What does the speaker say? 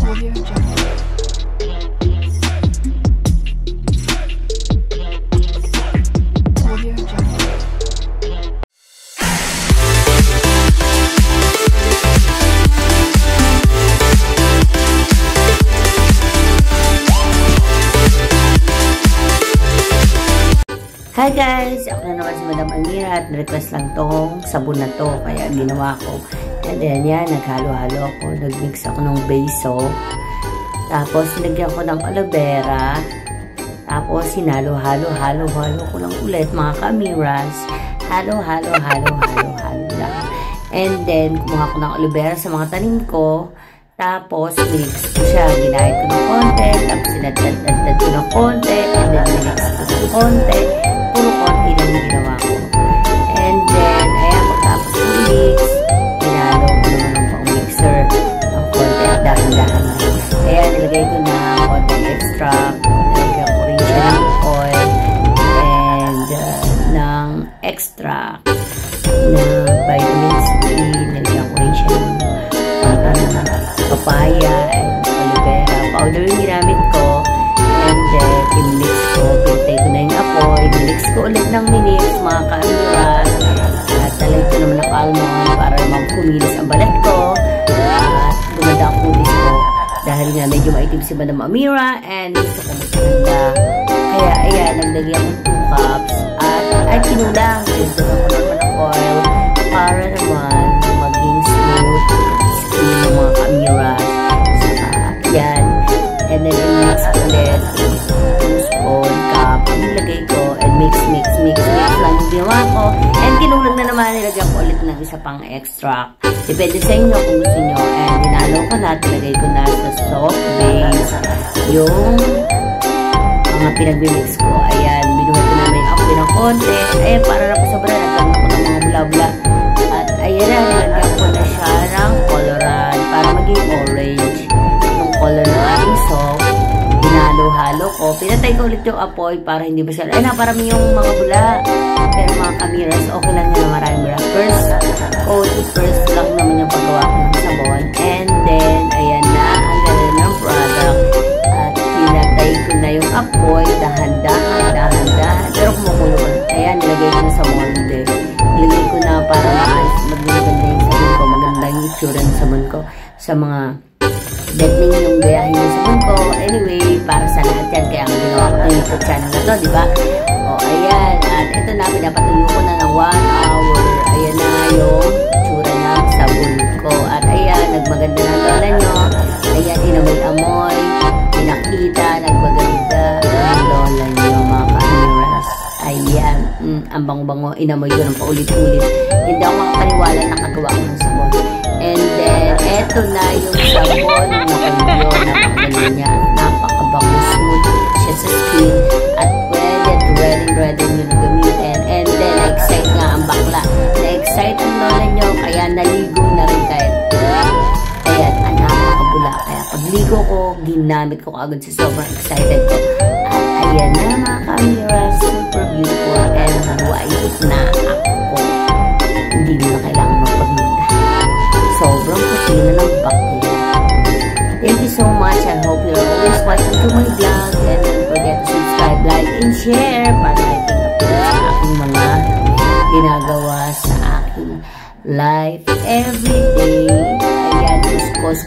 Audio Jungle. Audio Jungle. Hi guys! Ako na naman si Madam Amira at request lang tong sabon na to. Kaya ginawa ko. And then yan, naghalo-halo ako. Nagmix ako ng beso. Tapos nilagyan ko ng aloe vera. Tapos hinalo-halo ko lang ulit mga ka-Amiras. Halo lang. And then kumuha ko ng aloe vera sa mga tanim ko. Tapos mix ko siya. Ginahit ko ng konti. Tapos sinadad ko ng konti. And then mix ko ng konti. Puro konti lang yung ginawa ko. And then, ayan, pagkapos ng mix, hinalo ko naman ng pang-mixer ng konti at dahan-dahan. Ayan, nilagay ko na konti extra. Nilagyan ko rin siya ng oil and ng extra na vitamin C. Nilagyan ko rin siya ng papaya and aloe vera. Powder yung ginamit ko. And then, in-mix ko. Pintay ko na yung apoy. In-mix ko ulit ng minix, mga ka-Amiras. At talay ko naman ng almond para naman kumilis ang balat ko. At gumanda ang kutis ko. Dahil nga medyo maitim si Madam Amira and gusto ko maganda. Kaya, ayan, naglagyan ko 2 cups. At kinulang. Pinagdagan ko naman ng oil para naman maging smooth skin ng mga ka-Amiras. Saka, yan. And then, in-mix ulit. 2 spoon cup. Ang nilagay ko. And mix lang yung ginawa ko. And kinulang na naman. Nilagyan ko ulit ng isa pang extract. Depende sa inyo kung gusto nyo. And dinalo ko na. Nilagay ko na sa soft base. Yung mga pinag-mix ko. Ayan. Binuhat ko na may apoy ng konti. Ayan. Para na po sobra. Nagkaroon ako ng mga bla-bla. At ayan na. Nilagyan ko na siya ng coloran. Para maging orange. Yung color ng ating soap. Hinalo-halo ko. Pinatay ko ulit yung apoy para hindi ba siya, ay naparami yung mga bula. Pero mga ka-Amiras, okay lang na maraming bula. First lang naman yung paggawa ko ng sabon. And then, ayan na, ang ganda ng product. At pinatay ko na yung apoy, dahan-dahan. Pero kumukulo ko. Ayan, nilagay ko na sa molde. Nilagay ko na para maayos. Maganda yung sabon ko. Maganda yung itsura ng sabon ko. Sa mga dating yung gayahin yung sabon ko. Anyway, para sa lahat yan. Kaya ang ginawa ko ng YouTube channel na to, diba? O, ayan. At ito na, pinapatuyo ko na ng 1 hour. Ayan na yung tsura ng sabon ko. At ayan, nagmaganda na lola nyo. Ayan, inamoy-amoy. Pinakita, nagmaganda ang lola nyo, mga ka-Amiras. Ayan, ang bango-bango. Inamoy ko ng paulit-ulit. Hindi ako makakaniwala nakagawa ko ng sabon. And then, eto na yung sabon ng nakalyo. Napakaganda niya. Napakabango, smooth siya sa skin. At ready nyo na gamitin. And then, na-excite nga ang bakla. Na-excite ang lola nyo, kaya naligo na rin kayo. Ayan, ang napakabula. Kaya pagligo ko, ginamit ko agad sa sobrang excited ko. At ayan na mga ka-Amiras, super beautiful and white na ako. Hindi na kailangan magpagluta. Sobrang puti na ng bakla. Thank you so much. I hope you're always watching to my vlog. And don't forget to subscribe, like, and share para liking up sa aking mga ginagawa sa aking life everyday. Ayan, kuskos.